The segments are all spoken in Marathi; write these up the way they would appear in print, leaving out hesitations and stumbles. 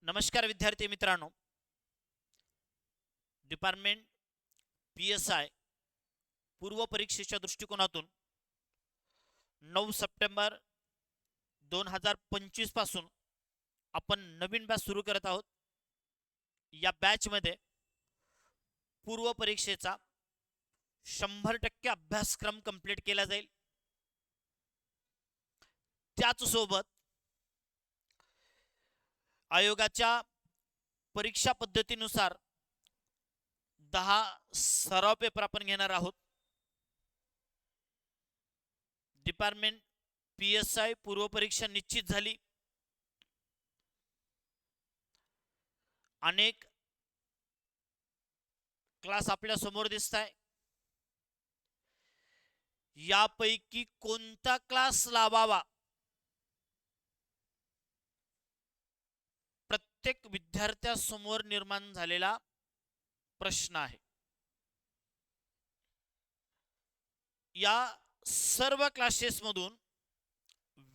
नमस्कार विद्यार्थी मित्रांनो, डिपार्टमेंट PSI पूर्व परीक्षेच्या दृष्टिकोनातून 9 सप्टेंबर 2025 पासून आपण नवीन बॅच सुरू करत आहोत। या बॅच मध्ये पूर्व परीक्षेचा 100% अभ्यासक्रम कंप्लीट केला जाईल। त्याच सोबत आयोगाच्या परीक्षा पद्धतीनुसार 10 सराव पेपर आपण घेणार आहोत। डिपार्टमेंट PSI पूर्व परीक्षा निश्चित झाली। अनेक क्लास आपल्या समोर दिसत आहे। यापैकी कोणता क्लास लावावा प्रत्येक विद्यार्थ्यासमोर निर्माण झालेला प्रश्न आहे। या सर्व क्लासेस मधून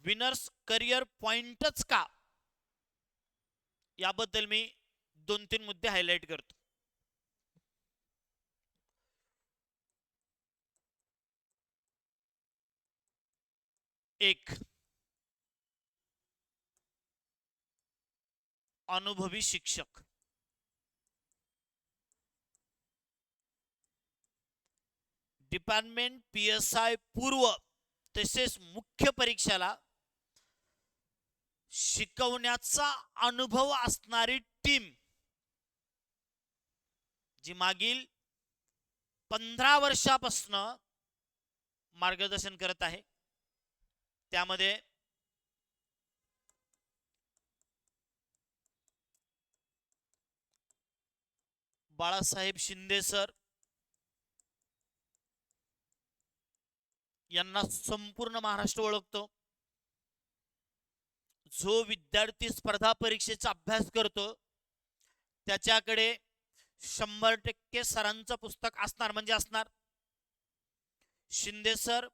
विनर्स करियर पॉइंटच का, याबद्दल मी 2-3 मुद्दे हायलाइट करतो। एक, अनुभवी शिक्षक। डिपार्टमेंट PSI पूर्व तसेच मुख्य परीक्षेला शिकवण्याचा अनुभव असणारी टीम जी मागील 15 वर्षापासून मार्गदर्शन करत आहे। त्यामध्ये बाळासाहेब शिंदे सर यांना संपूर्ण महाराष्ट्र ओळखतो। जो विद्यार्थी स्पर्धा परीक्षेचा अभ्यास करतो त्याच्याकडे 100% सरांचं पुस्तक असणार म्हणजे असणार। शिंदे सर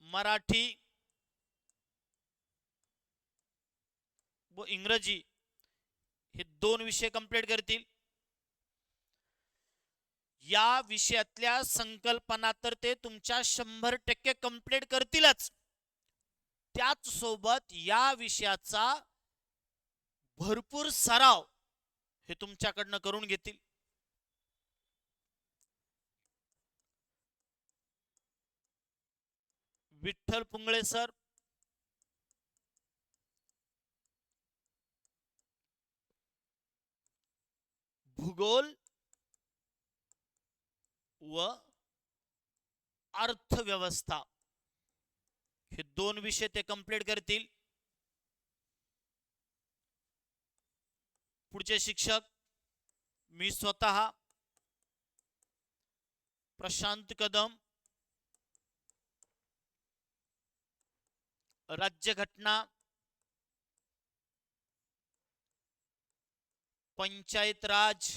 मराठी व इंग्रजी हे 2 विषय कंप्लीट करतील। या विषयातल्या संकल्पना तर ते तुमच्या 100% कंप्लीट करतीलच, त्याच सोबत या विषयाचा भरपूर सराव हे तुमच्याकडनं करून घेतील। विठ्ठल पुंगळे सर भूगोल व अर्थव्यवस्था हे 2 विषय ते कंप्लीट करतील। पुढचे शिक्षक मी स्वतः प्रशांत कदम, राज्यघटना, पंचायत राज,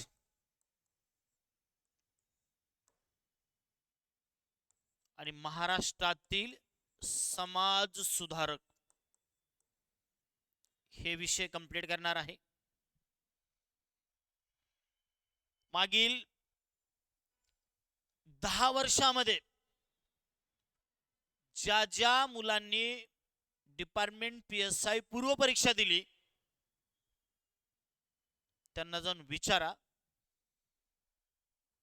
आणि महाराष्ट्रातील समाज सुधारक हे विषय कंप्लीट करणार आहे। मागील 10 वर्षामध्ये ज्या मुलांनी डिपार्टमेंट PSI पूर्व परीक्षा दिली त्यांना जाऊन विचारा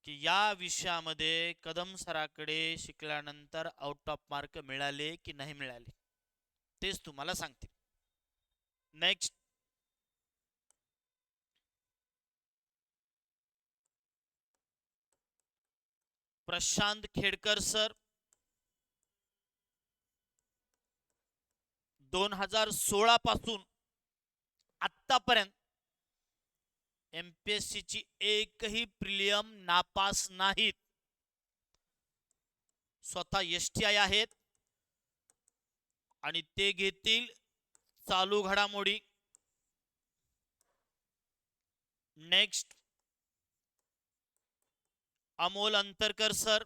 की या विषयामध्ये कदम सराकडे शिकल्यानंतर आउट ऑफ मार्क मिळाले की नाही मिळाले, तेच तुम्हाला सांगते। नेक्स्ट, प्रशांत खेडकर सर 2016 पासून आतापर्यंत MPSC ची एकही प्रिलियम नापास नाहीत। स्वतः STI आहेत आणि ते घेतील चालू घडामोडी। नेक्स्ट, अमोल अंतरकर सर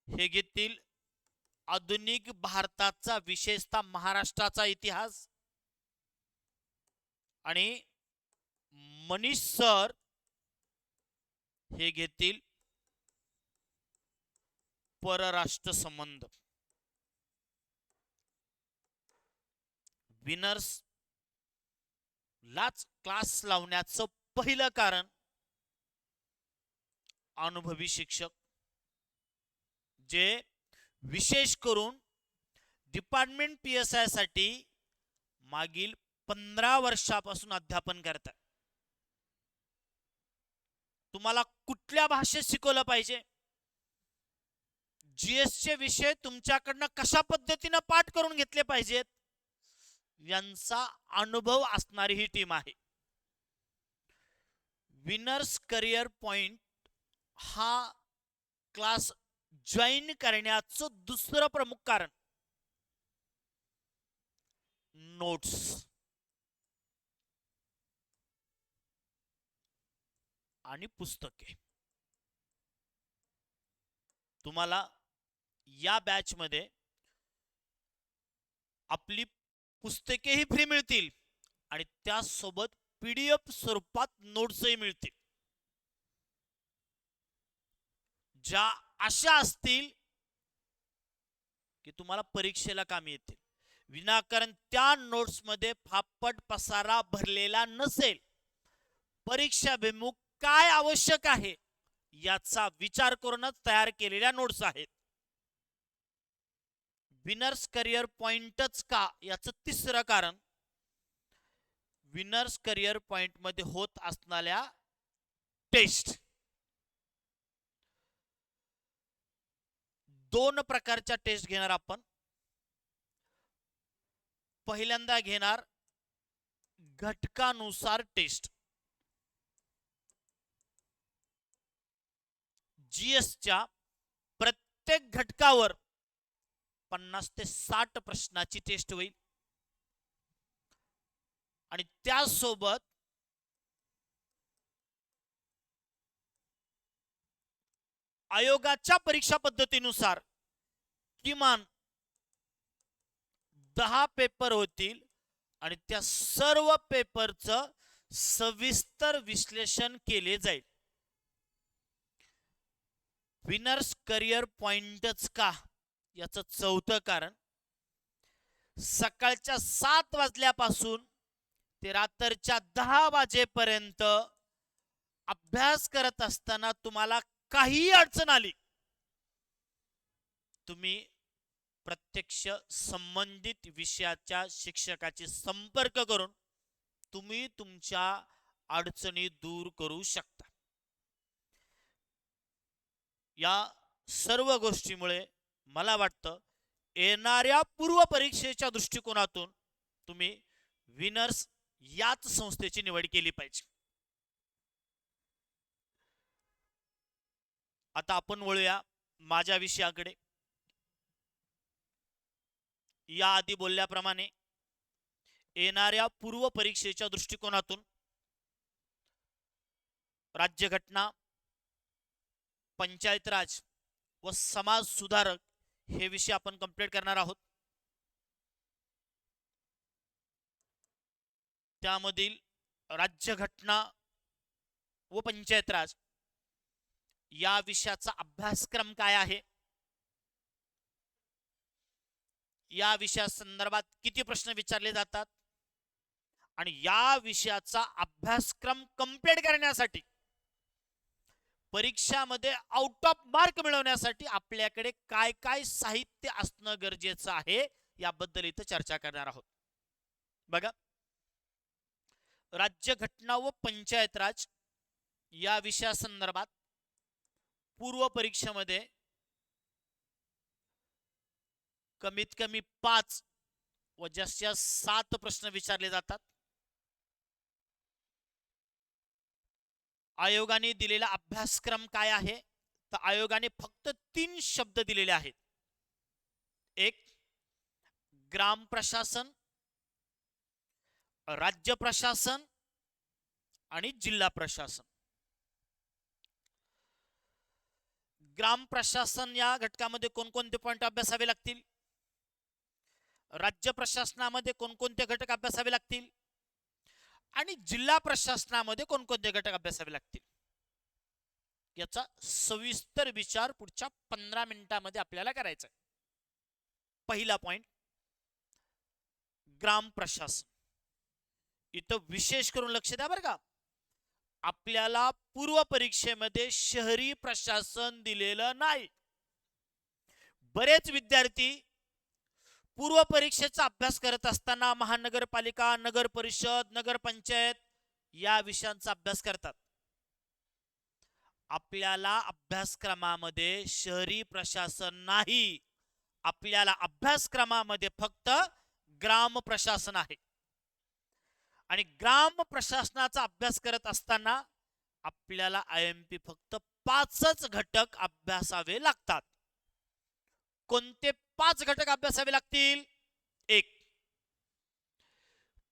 हे घेतील आधुनिक भारताचा विशेषतः महाराष्ट्राचा इतिहास आणि मनीष सर हे घेतील परराष्ट्र संबंध. विनर्स लाच क्लास लावण्याचं पहिलं कारण अनुभवी शिक्षक जे विशेष करून डिपार्टमेंट PSI साठी मागील 15 वर्षापासून अध्यापन करतात. तुम्हाला कुठल्या भाषेत शिकवलं पाहिजे, GS चे विषय तुमच्याकडनं कशा पद्धतीने पाठ करून घेतले पाहिजेत, यांचा अनुभव असणारी ही टीम आहे. विनर्स करिअर पॉइंट हा क्लास जॉईन करण्याचं दुसरं प्रमुख कारण नोट्स. आणि पुस्तके. तुम्हाला या बॅच मध्ये आपली पुस्तकेही फ्री मिळतील आणि त्यासोबत PDF स्वरूपात नोट्सही मिळतील, ज्या अशा असतील की तुम्हाला परीक्षेला कामी येतील. विनाकारण त्या नोट्स मध्ये फापट पसारा भरलेला नसेल. परीक्षाभिमुख काय आवश्यक आहे याचा विचार करूनच तयार केलेल्या नोट्स आहेत. विनर्स करिअर पॉइंटच का याचं तिसरं कारण विनर्स करिअर पॉइंट मध्ये होत असणाऱ्या टेस्ट. 2 प्रकारच्या टेस्ट घेणार आपण. पहिल्यांदा घेणार घटकानुसार टेस्ट. GS च्या प्रत्येक घटकावर 50 ते 60 प्रश्नाची टेस्ट होईल आणि त्यासोबत आयोगाच्या परीक्षा पद्धतीनुसार किमान 10 पेपर होतील आणि त्या सर्व पेपरचं सविस्तर विश्लेषण केले जाईल. विनर्स करिअर पॉइंटच का याचं चौथं कारण सकाळच्या 7 वाजल्यापासून ते रात्रीच्या 10 वाजेपर्यंत अभ्यास करत असताना तुम्हाला काही अडचण आली, तुम्ही प्रत्यक्ष संबंधित विषयाच्या शिक्षकाशी संपर्क करून तुम्ही तुमच्या अडचणी दूर करू शकता. या सर्व गोष्टीमुळे मला वाटतं येणाऱ्या पूर्व परीक्षेच्या दृष्टिकोनातून तुम्ही विनर्स याच संस्थेची निवड केली पाहिजे. आता आपण वळूया माझ्या विषयाकडे. याआधी बोलल्याप्रमाणे येणाऱ्या पूर्व परीक्षेच्या दृष्टिकोनातून राज्यघटना, पंचायत राज व समाज सुधारक हे विषय आपण कंप्लीट करणार आहोत. त्यामधील राज्यघटना व पंचायत राज या विषयाचा अभ्यासक्रम काय आहे, या विषया संदर्भात किती प्रश्न विचारले जातात आणि या विषयाचा अभ्यासक्रम कंप्लीट करण्यासाठी परीक्षामध्ये आउट ऑफ मार्क मिळवण्यासाठी आपल्याकडे काय काय साहित्य असणं गरजेचं आहे याबद्दल इथं चर्चा करणार आहोत. बघा, राज्यघटना व पंचायत राज या विषयासंदर्भात पूर्व परीक्षेमध्ये कमीत कमी 5 व जास्तीत जास्त 7 प्रश्न विचारले जातात. आयोगाने दिलेला अभ्यासक्रम काय आहे तर आयोगाने फक्त 3 शब्द दिलेले आहेत. एक, ग्राम प्रशासन, राज्य प्रशासन आणि जिल्हा प्रशासन. ग्राम प्रशासन या घटकामध्ये कोणकोणते पॉइंट अभ्यासावे लागतील राज्य प्रशासनामध्ये कोणकोणते घटक अभ्यासावे लागतील आणि जिल्हा प्रशासनामध्ये कोणकोणते घटक अभ्यासावे लागतील याचा सविस्तर विचार पुढच्या 15 मिनिटांमध्ये आपल्याला करायचा आहे. पहिला पॉइंट, ग्राम प्रशासन. इथं विशेष करून लक्ष द्या बरं का. आपल्याला पूर्व परीक्षेमध्ये शहरी प्रशासन दिलेलं नाही. बरेच विद्यार्थी पूर्व परीक्षेचा अभ्यास करत असताना महानगरपालिका, नगर परिषद, नगरपंचायत या विषयांचा अभ्यास करतात. आपल्याला अभ्यासक्रमामध्ये शहरी प्रशासन नाही, आपल्याला अभ्यासक्रमामध्ये फक्त ग्राम प्रशासन आहे. आणि ग्राम प्रशासनाचा अभ्यास करत असताना आपल्याला IMP फक्त 5च घटक अभ्यासावे लागतात. कोणते 5 घटक अभ्यासावे लागतील? 1.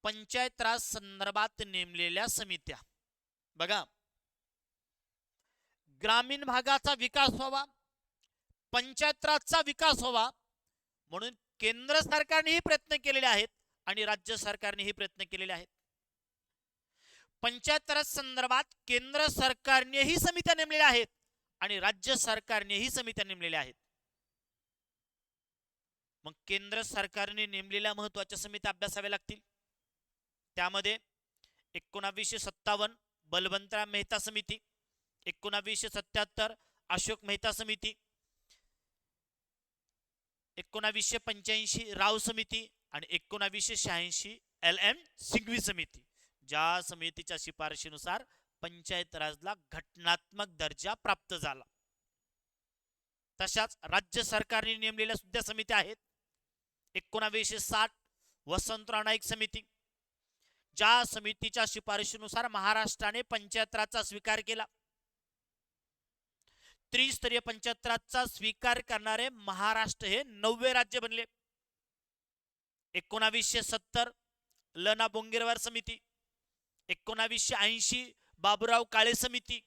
पंचायत राज संदर्भात नेमलेल्या समित्या. बघा, ग्रामीण भागाचा विकास व्हावा, पंचायत राजचा विकास व्हावा म्हणून केंद्र सरकारनेही प्रयत्न केलेले आहेत आणि राज्य सरकारनेही प्रयत्न केलेले आहेत. पंचायत राज संदर्भात केंद्र सरकारनेही समित्या नेमलेल्या आहेत आणि राज्य सरकारनेही समित्या नेमलेल्या आहेत. मग केंद्र सरकारने नेमलेल्या महत्वाच्या समित्या अभ्यासाव्या लागतील. त्यामध्ये 1957 बलवंतराव मेहता समिती, 1977 अशोक मेहता समिती, 1985 राव समिती आणि 1986 LM सिंघवी समिती. ज्या समितीच्या शिफारशीनुसार पंचायत राजला घटनात्मक दर्जा प्राप्त झाला. तशाच राज्य सरकारने नेमलेल्या सुद्धा समित्या आहेत. 1960 वसंतराव नाईक समिती, ज्या समितीच्या शिफारशीनुसार महाराष्ट्राने पंचायत राजचा स्वीकार केला. त्रिस्तरीय पंचायत राजचा स्वीकार करणारे महाराष्ट्र हे 9वे राज्य बनले. 1970 लना बोंगेरवार समिती, 1980 बाबुराव काळे समिती,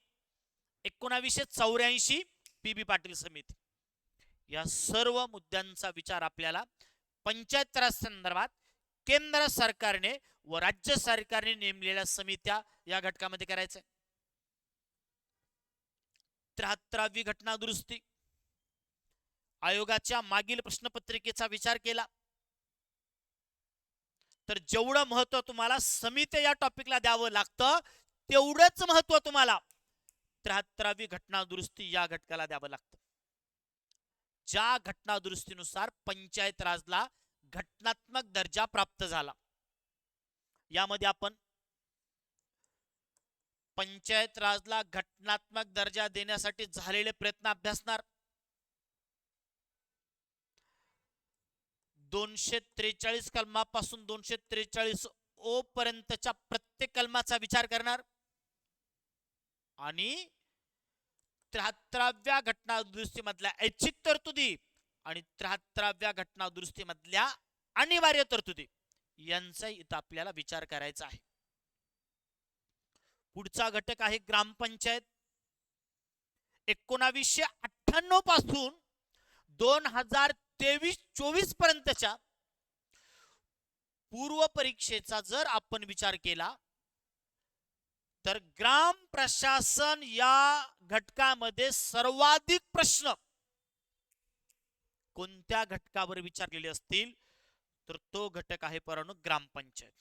1984 PB पाटील समिती. या सर्व मुद्द्यांचा विचार आपल्याला पंचायत राज संदर्भात केंद्र सरकारने व राज्य सरकारने नेमलेल्या समित्या या घटकामध्ये करायचं. 73वी घटना दुरुस्ती. आयोगाच्या मागील प्रश्नपत्रिकेचा विचार केला तर जेवढं महत्व तुम्हाला समिती या टॉपिकला द्यावं लागतं तेवढंच महत्व तुम्हाला 73वी घटना दुरुस्ती या घटकाला द्यावं लागतं. ज्या घटना दुरुस्तीनुसार पंचायत राजला घटनात्मक दर्जा प्राप्त झाला. यामध्ये आपण पंचायत राजला घटनात्मक दर्जा देण्यासाठी झालेले प्रयत्न अभ्यासणार. 243 कलमापासून 243 ओ पर्यंतच्या प्रत्येक कलमाचा विचार करणार आणि 73व्या घटना दुरुस्ती मधल्या ऐच्छिक तरतुदी आणि 73व्या घटना दुरुस्ती मधल्या अनिवार्य तरतुदी यांचा इथं आपल्याला विचार करायचा आहे. पुढचा घटक आहे ग्रामपंचायत. 1998 पासून 2023-24 पर्यंतच्या पूर्व परीक्षेचा जर आपण विचार केला तर ग्राम प्रशासन या घटकामध्ये सर्वाधिक प्रश्न कोणत्या घटकावर विचारलेले असतील तर तो घटक आहे परंतु ग्रामपंचायत.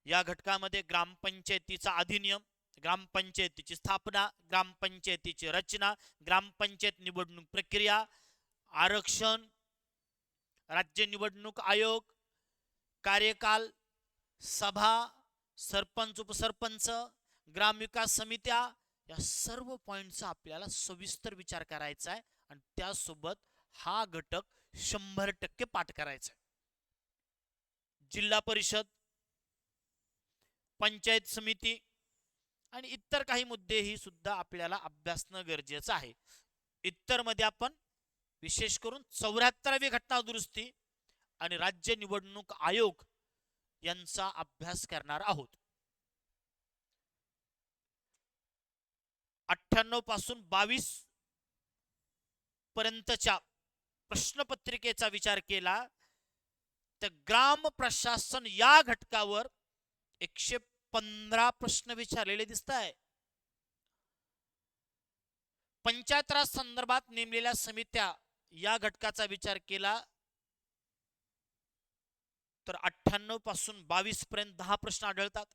या घटकामध्ये ग्रामपंचायतीचा अधिनियम, ग्रामपंचायतीची स्थापना, ग्रामपंचायतीची रचना, ग्रामपंचायत निवडणूक प्रक्रिया, आरक्षण, राज्य निवडणूक आयोग, कार्यकाल, सभा, सरपंच उपसरपंच, ग्रामविकास समित्या या सर्व पॉइंटचा आपल्याला सविस्तर विचार करायचा आहे आणि त्यासोबत हा घटक 100% पाठ करायचा आहे. जिल्हा परिषद, पंचायत समिती आणि इतर काही मुद्दे ही सुद्धा आपल्याला अभ्यासणं गरजेचं आहे. इतर मध्ये आपण विशेष करून 74वी घटना दुरुस्ती आणि राज्य निवडणूक आयोग यांचा अभ्यास करणार आहोत. 98 पासून 22 पर्यंतच्या प्रश्नपत्रिकेचा विचार केला तर ग्राम प्रशासन या घटकावर 115 प्रश्न विचारलेले दिसत आहे. पंचायत राज संदर्भात नेमलेल्या समित्या या घटकाचा विचार केला तर 98 पासून 22 पर्यंत 10 प्रश्न आढळतात.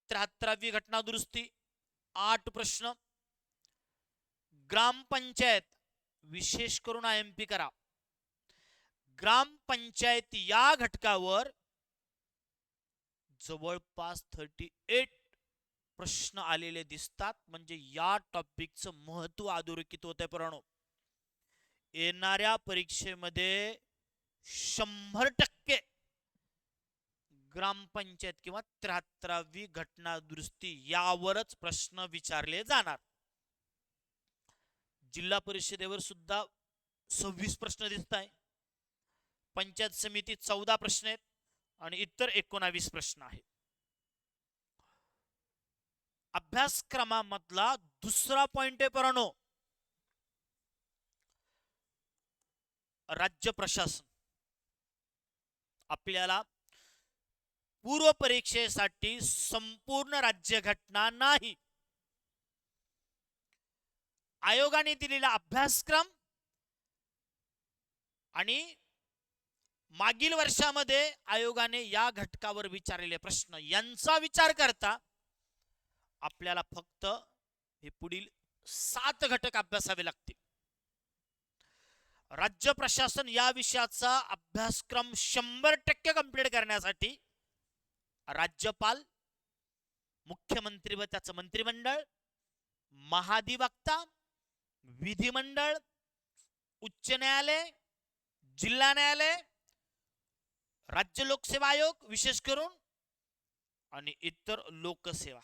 73वी घटना दुरुस्ती 8 प्रश्न. ग्रामपंचायत विशेष करून IMP करा. ग्रामपंचायत या घटकावर जवळपास 38 प्रश्न आलेले दिसतात. म्हणजे या टॉपिकचं महत्व अधोरेखित होत आहे. पुराणो येणाऱ्या परीक्षेमध्ये 100% ग्रामपंचायत किंवा 73वी घटना दुरुस्ती यावरच प्रश्न विचारले जाणार. जिल्हा परिषदेवर सुद्धा 26 प्रश्न दिसत आहे. पंचायत समिती 14 प्रश्न आहेत आणि इतर 19 प्रश्न आहेत. अभ्यासक्रमामधला दुसरा पॉइंट आहे परानो, राज्य प्रशासन. आपल्याला पूर्व परीक्षेसाठी संपूर्ण राज्यघटना नाही, आयोगाने दिलेला अभ्यासक्रम आणि मागील वर्षामध्ये आयोगाने या घटकावर विचारलेले प्रश्न यांचा विचार करता आपल्याला फक्त हे पुढील 7 घटक अभ्यासावे लागतील. राज्य प्रशासन या विषयाचा अभ्यासक्रम 100% कंप्लीट करण्यासाठी राज्यपाल, मुख्यमंत्री व त्याचं मंत्रिमंडळ, महाधिवक्ता, विधिमंडळ, उच्च न्यायालय, जिल्हा न्यायालय, राज्य लोकसेवा आयोग विशेष करून आणि इतर लोकसेवा,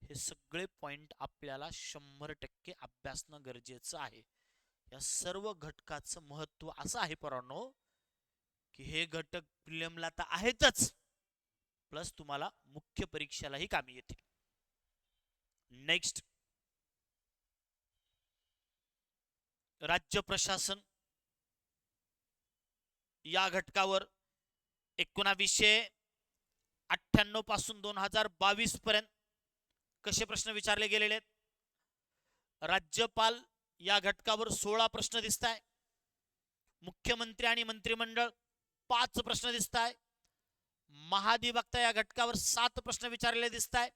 हे सगळे पॉइंट आपल्याला 100% अभ्यासणं गरजेचं आहे. या सर्व घटकाचं महत्व असं आहे पोरांनो की हे घटक प्रिलिमला तर आहेतच, प्लस तुम्हाला मुख्य परीक्षेलाही कामी येतील. नेक्स्ट, राज्य प्रशासन या घटकावर 1998 पासून 2022 पर्यंत कसे प्रश्न विचारले गेलेले आहेत. राज्यपाल या घटकावर 16 प्रश्न दिसत आहे. मुख्यमंत्री आणि मंत्रिमंडळ 5 प्रश्न दिसत आहे. महाधिवक्ता या घटकावर 7 प्रश्न विचारलेले दिसत आहे.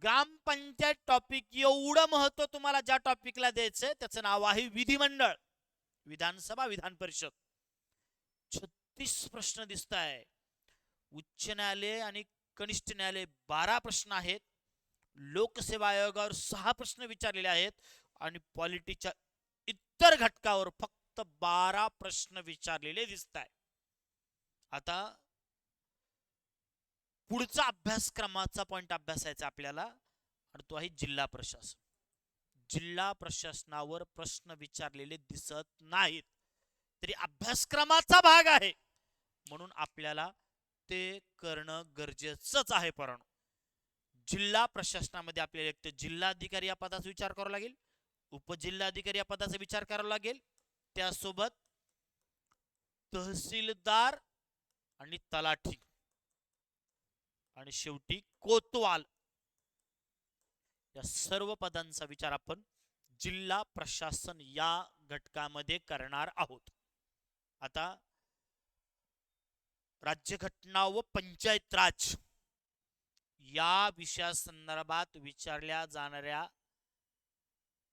ग्रामपंचायत टॉपिक एवढं महत्व तुम्हाला ज्या टॉपिकला द्यायचंय त्याचं नाव आहे विधिमंडळ, विधानसभा, विधान परिषद. 36 प्रश्न दिसत आहे. उच्च न्यायालय आणि कनिष्ठ न्यायालय 12 प्रश्न आहेत. लोकसेवा आयोगावर 6 प्रश्न विचारलेले आहेत आणि पॉलिटीच्या इतर घटकावर फक्त 12 प्रश्न विचारलेले दिसत आहे. आता पुढचा अभ्यासक्रमाचा पॉइंट अभ्यासायचा आपल्याला आणि तो आहे जिल्हा प्रशासन. जिल्हा प्रशासनावर प्रश्न विचारलेले दिसत नाहीत, तरी अभ्यासक्रमाचा भाग आहे म्हणून आपल्याला ते करणं गरजेचंच आहे. परंतु जिल्हा प्रशासनामध्ये आपल्याला एक तर जिल्हाधिकारी या पदाचा विचार करावा लागेल, उपजिल्हाधिकारी या पदाचा विचार करावा लागेल, त्यासोबत तहसीलदार आणि तलाठी आणि शेवटी कोतवाल या सर्व पदांचा विचार आपण जिल्हा प्रशासन या घटकामध्ये करणार आहोत. आता राज्यघटना व पंचायत राज या विषयासंदर्भात विचारल्या जाणाऱ्या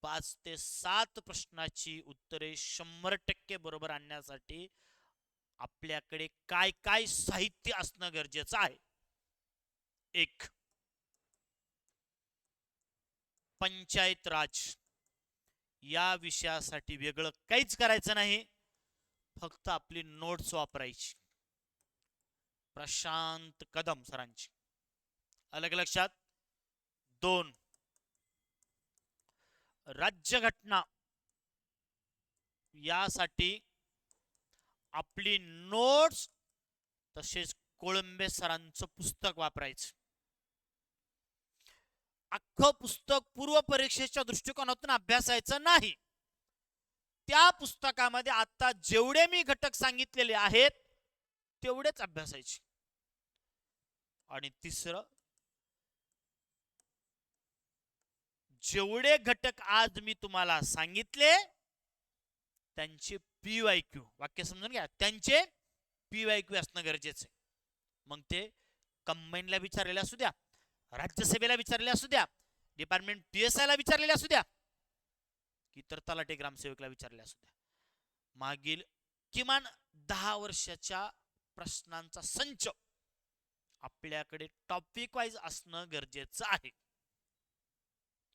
5 ते 7 प्रश्नाची उत्तरे 100% बरोबर आणण्यासाठी आपल्याकडे काय काय साहित्य असणं गरजेचं आहे. 1. पंचायत राज या विषयासाठी वेगळं काहीच करायचं नाही, फक्त आपली नोट्स वापरायची. प्रशांत कदम सरांची. अलग लक्षात. 2. राज्यघटना यासाठी आपली नोट्स तसेच कोळंबे सरांचं पुस्तक वापरायचं. अख्खं पुस्तक पूर्व परीक्षेच्या दृष्टिकोनातून अभ्यासायचं नाही, त्या पुस्तकामध्ये आता जेवढे मी घटक सांगितलेले आहेत तेवढेच अभ्यासायचे. आणि तिसरं, जेवढे घटक आज मी तुम्हाला सांगितले त्यांचे PYQ, वाक्य समजून घ्या, त्यांचे PYQ असणं गरजेचं आहे. मग ते कंबाईनला विचारलेले असू द्या, राज्यसभेला विचारलेले असू द्या, डिपार्टमेंट PSI ला विचारलेले असू द्या, इतर तलाठी ग्रामसेवकला विचारलेले असू द्या, मागील किमान 10 वर्षाच्या प्रश्नांचा संच आपल्याकडे टॉपिक वाईज असणं गरजेचं आहे.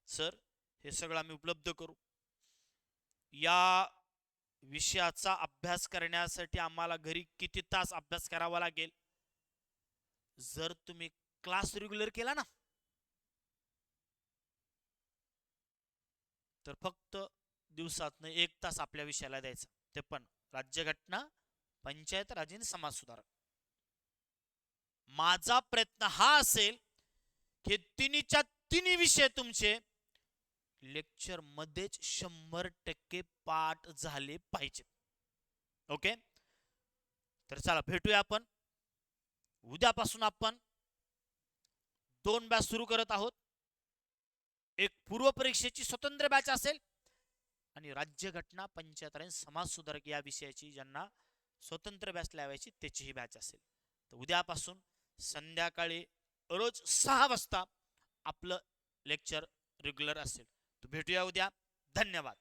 सर, हे सगळं आम्ही उपलब्ध करू. या विषयाचा अभ्यास करण्यासाठी आम्हाला घरी किती तास अभ्यास करावा लागेल? जर तुम्ही क्लास रेग्युलर केला ना, तर फक्त दिवसातनं 1 तास आपल्या विषयाला द्यायचा, ते पण राज्यघटना, पंचायत राज आणि समाज सुधारक. माझा प्रयत्न हा असेल की तिन्हीच्या तिन्ही विषय तुमचे लेक्चर मध्येच 100% पाठ झाले पाहिजे. ओके, तर चला भेटूया आपण. उद्यापासून आपण 2 बॅच सुरू करत आहोत. एक पूर्व परीक्षेची स्वतंत्र बॅच असेल आणि राज्यघटना, पंचायत राज, समाज सुधारक या विषयाची ज्यांना स्वतंत्र बॅच लावायची त्याचीही बॅच असेल. तर उद्यापासून संध्याकाळी रोज 6 वाजता आपलं लेक्चर रेग्युलर असेल. तर भेटूया उद्या. धन्यवाद.